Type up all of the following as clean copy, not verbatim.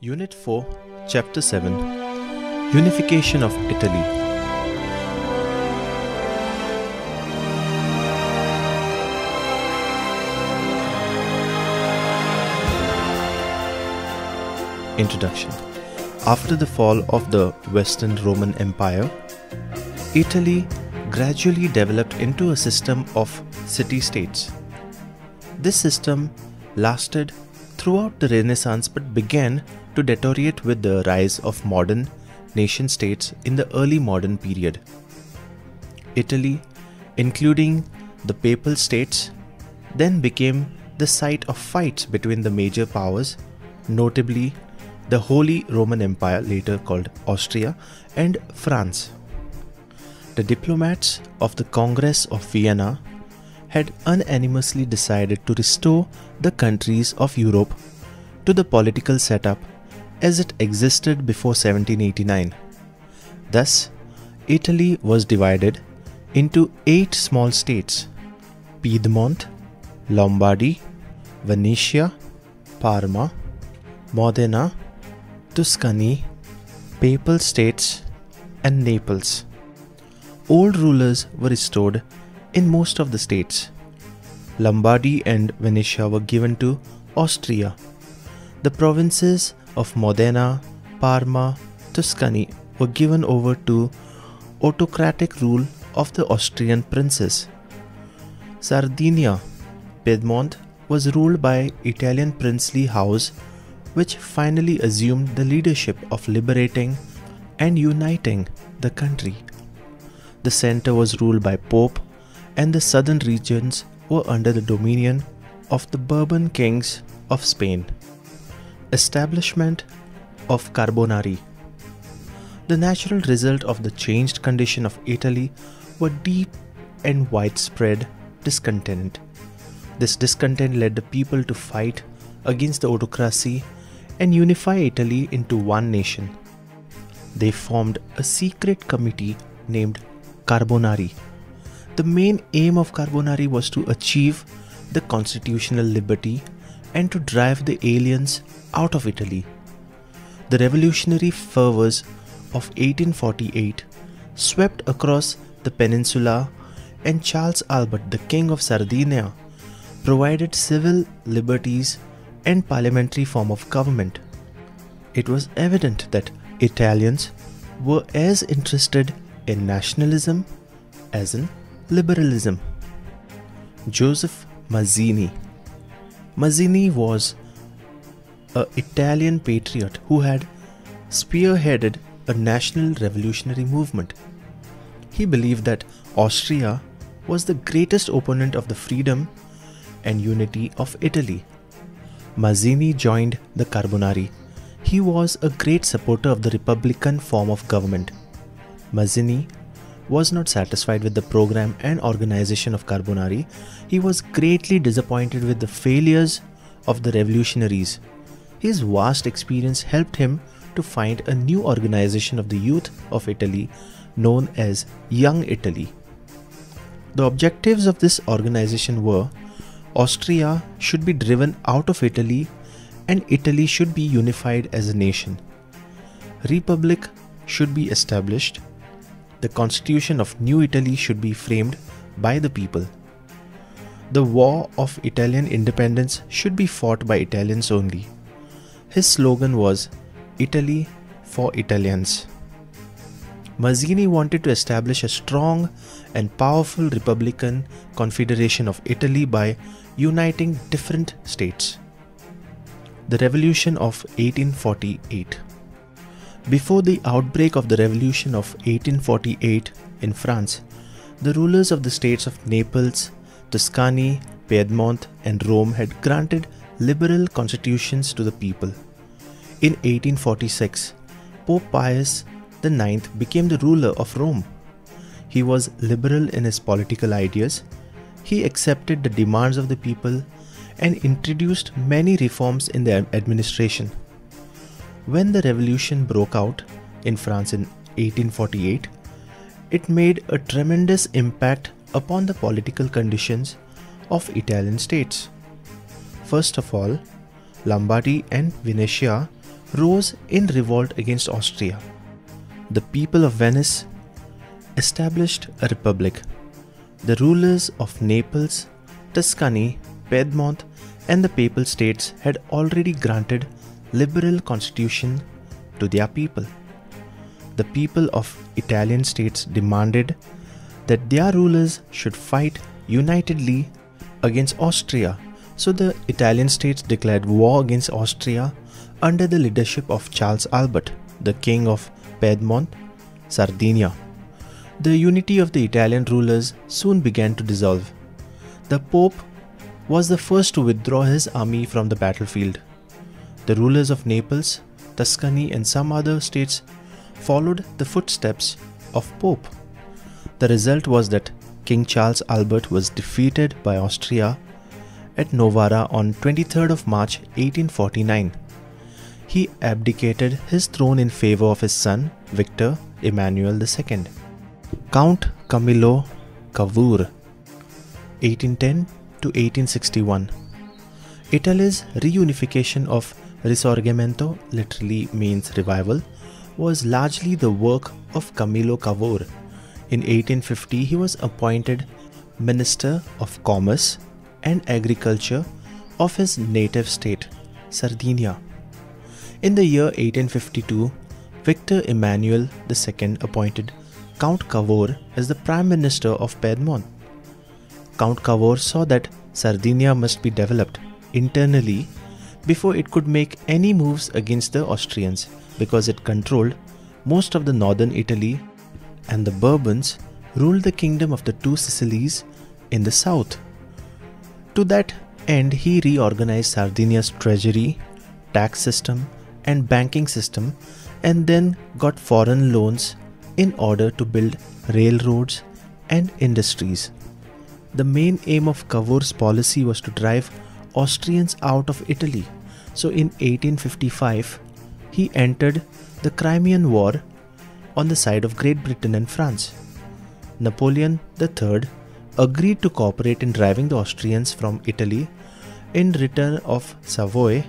Unit 4, Chapter 7, Unification of Italy. Introduction. After the fall of the Western Roman Empire, Italy gradually developed into a system of city-states. This system lasted throughout the Renaissance but began to deteriorate with the rise of modern nation-states in the early modern period. Italy, including the Papal States, then became the site of fights between the major powers, notably the Holy Roman Empire, later called Austria, and France. The diplomats of the Congress of Vienna had unanimously decided to restore the countries of Europe to the political setup as it existed before 1789. Thus, Italy was divided into 8 small states: Piedmont, Lombardy, Venetia, Parma, Modena, Tuscany, Papal States, and Naples. Old rulers were restored in most of the states. Lombardy and Venetia were given to Austria. The provinces of Modena, Parma, Tuscany were given over to autocratic rule of the Austrian princes. Sardinia, Piedmont, was ruled by Italian princely house, which finally assumed the leadership of liberating and uniting the country. The center was ruled by Pope, and the southern regions were under the dominion of the Bourbon kings of Spain. Establishment of CARBONARI. The natural result of the changed condition of Italy were deep and widespread discontent. This discontent led the people to fight against the autocracy and unify Italy into one nation. They formed a secret committee named CARBONARI. The main aim of CARBONARI was to achieve the constitutional liberty and to drive the aliens out of Italy. The revolutionary fervors of 1848 swept across the peninsula, and Charles Albert, the King of Sardinia, provided civil liberties and parliamentary form of government. It was evident that Italians were as interested in nationalism as in liberalism. Joseph Mazzini. Mazzini was an Italian patriot who had spearheaded a national revolutionary movement. He believed that Austria was the greatest opponent of the freedom and unity of Italy. Mazzini joined the CARBONARI. He was a great supporter of the republican form of government. Mazzini was not satisfied with the program and organization of CARBONARI. He was greatly disappointed with the failures of the revolutionaries. His vast experience helped him to find a new organization of the youth of Italy known as Young Italy. The objectives of this organization were: Austria should be driven out of Italy and Italy should be unified as a nation. Republic should be established. The constitution of New Italy should be framed by the people. The war of Italian independence should be fought by Italians only. His slogan was Italy for Italians. Mazzini wanted to establish a strong and powerful republican confederation of Italy by uniting different states. The Revolution of 1848. Before the outbreak of the Revolution of 1848 in France, the rulers of the states of Naples, Tuscany, Piedmont, and Rome had granted liberal constitutions to the people. In 1846, Pope Pius IX became the ruler of Rome. He was liberal in his political ideas. He accepted the demands of the people and introduced many reforms in their administration. When the revolution broke out in France in 1848, it made a tremendous impact upon the political conditions of Italian states. First of all, Lombardy and Venetia rose in revolt against Austria. The people of Venice established a republic. The rulers of Naples, Tuscany, Piedmont and the Papal States had already granted liberal constitution to their people. The people of Italian states demanded that their rulers should fight unitedly against Austria, so the Italian states declared war against Austria under the leadership of Charles Albert, the king of Piedmont, Sardinia. The unity of the Italian rulers soon began to dissolve. The Pope was the first to withdraw his army from the battlefield. The rulers of Naples, Tuscany and some other states followed the footsteps of Pope. The result was that King Charles Albert was defeated by Austria at Novara on 23rd of March 1849. He abdicated his throne in favor of his son Victor Emmanuel II. Count Camillo CAVOUR, 1810 to 1861. Italy's reunification of Risorgimento, literally means revival, was largely the work of Camillo CAVOUR. In 1850, he was appointed Minister of Commerce and Agriculture of his native state, Sardinia. In the year 1852, Victor Emmanuel II appointed Count Cavour as the Prime Minister of Piedmont. Count Cavour saw that Sardinia must be developed internally before it could make any moves against the Austrians, because it controlled most of the northern Italy and the Bourbons ruled the kingdom of the two Sicilies in the south. To that end, he reorganized Sardinia's treasury, tax system and banking system, and then got foreign loans in order to build railroads and industries. The main aim of Cavour's policy was to drive Austrians out of Italy. So in 1855, he entered the Crimean War on the side of Great Britain and France. Napoleon III agreed to cooperate in driving the Austrians from Italy in return of Savoy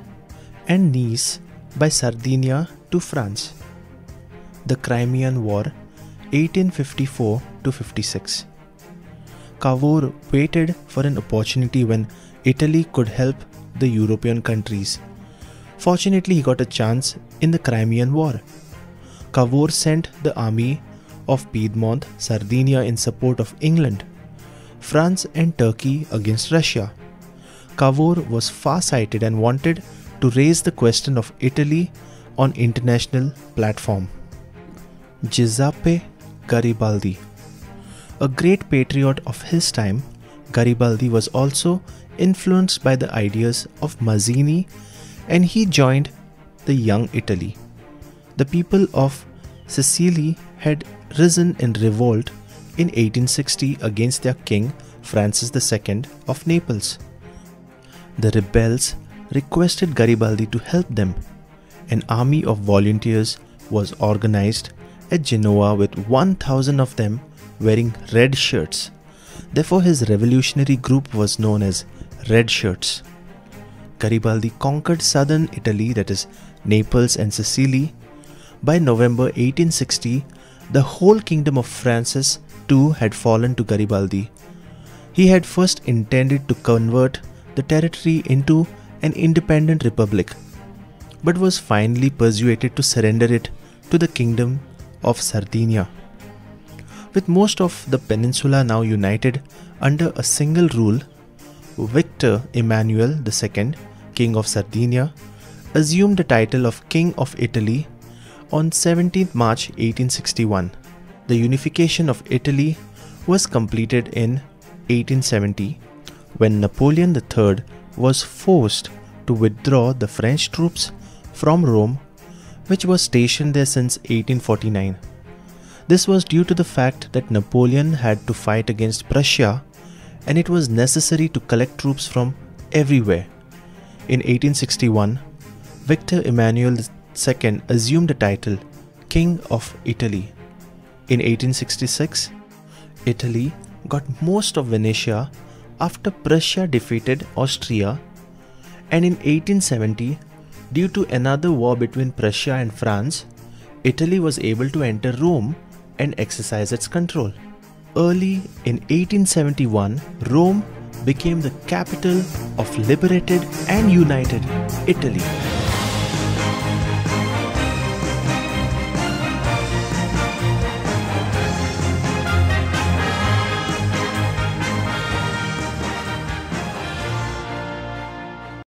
and Nice by Sardinia to France. The Crimean War, 1854-56. Cavour waited for an opportunity when Italy could help the European countries. Fortunately, he got a chance in the Crimean War. Cavour sent the army of Piedmont, Sardinia in support of England, France and Turkey against Russia. Cavour was far-sighted and wanted to raise the question of Italy on international platform. Giuseppe Garibaldi. A great patriot of his time, Garibaldi was also influenced by the ideas of Mazzini, and he joined the Young Italy. The people of Sicily had risen in revolt in 1860 against their king Francis II of Naples. The rebels requested Garibaldi to help them. An army of volunteers was organized at Genoa with 1,000 of them wearing red shirts. Therefore, his revolutionary group was known as Red Shirts. Garibaldi conquered southern Italy, that is Naples and Sicily. By November 1860, the whole kingdom of Francis II had fallen to Garibaldi. He had first intended to convert the territory into an independent republic, but was finally persuaded to surrender it to the kingdom of Sardinia. With most of the peninsula now united under a single rule, Victor Emmanuel II, King of Sardinia, assumed the title of King of Italy on 17th March 1861. The unification of Italy was completed in 1870 when Napoleon III was forced to withdraw the French troops from Rome, which was stationed there since 1849. This was due to the fact that Napoleon had to fight against Prussia and it was necessary to collect troops from everywhere. In 1861, Victor Emmanuel II assumed the title King of Italy. In 1866, Italy got most of Venetia after Prussia defeated Austria, and in 1870, Due to another war between Prussia and France, Italy was able to enter Rome and exercise its control. Early in 1871, Rome became the capital of liberated and united Italy.